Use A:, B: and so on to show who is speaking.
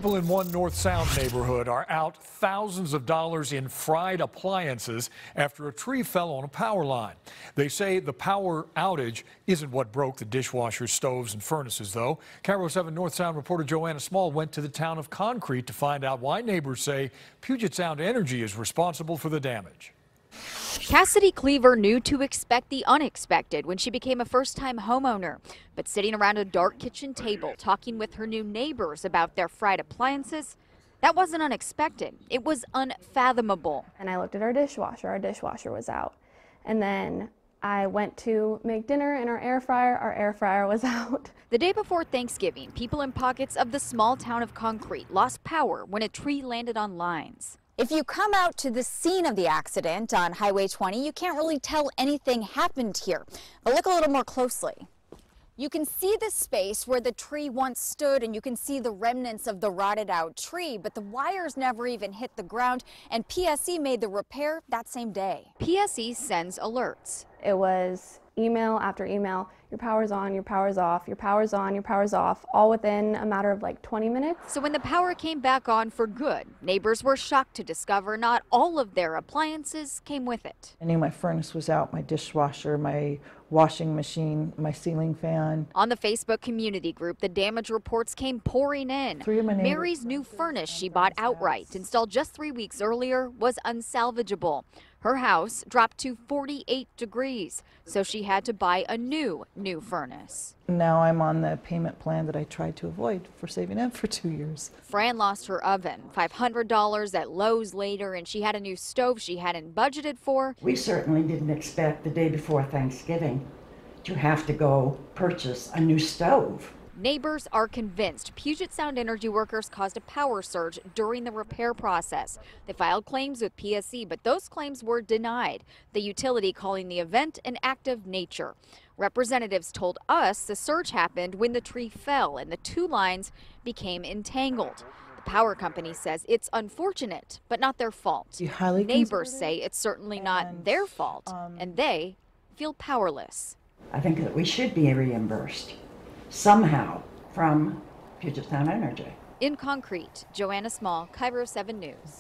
A: People in one North Sound neighborhood are out thousands of dollars in fried appliances after a tree fell on a power line. They say the power outage isn't what broke the dishwashers, stoves, and furnaces, though. KIRO 7 North Sound reporter Joanna Small went to the town of Concrete to find out why neighbors say Puget Sound Energy is responsible for the damage.
B: Cassidy Cleaver knew to expect the unexpected when she became a first-time homeowner. But sitting around a dark kitchen table talking with her new neighbors about their fried appliances, that wasn't unexpected. It was unfathomable.
C: And I looked at our dishwasher was out. And then I went to make dinner in our air fryer was out.
B: The day before Thanksgiving, people in pockets of the small town of Concrete lost power when a tree landed on lines.
D: If you come out to the scene of the accident on Highway 20, you can't really tell anything happened here. But look a little more closely. You can see the space where the tree once stood, and you can see the remnants of the rotted out tree, but the wires never even hit the ground, and PSE made the repair that same day.
B: PSE sends alerts.
C: It was email after email. Your power's on, your power's off, your power's on, your power's off, all within a matter of like 20 minutes.
B: So when the power came back on for good, neighbors were shocked to discover not all of their appliances came with it.
E: I knew my furnace was out, my dishwasher, my washing machine, my ceiling fan.
B: On the Facebook community group, the damage reports came pouring in. Mary's new furnace she bought outright, installed just 3 weeks earlier, was unsalvageable. Her house dropped to 48 degrees, so she had to buy a new furnace.
E: Now I'm on the payment plan that I tried to avoid for saving up for 2 years.
B: Fran lost her oven, $500 at Lowe's later, and she had a new stove she hadn't budgeted for.
F: We certainly didn't expect the day before Thanksgiving to have to go purchase a new stove.
B: Neighbors are convinced Puget Sound Energy workers caused a power surge during the repair process. They filed claims with PSE, but those claims were denied, the utility calling the event an act of nature. Representatives told us the surge happened when the tree fell and the two lines became entangled. The power company says it's unfortunate, but not their fault. Neighbors say it's certainly not their fault, and they feel powerless.
F: I think that we should be reimbursed somehow from Puget Sound Energy.
B: In Concrete, Joanna Small, KIRO 7 News.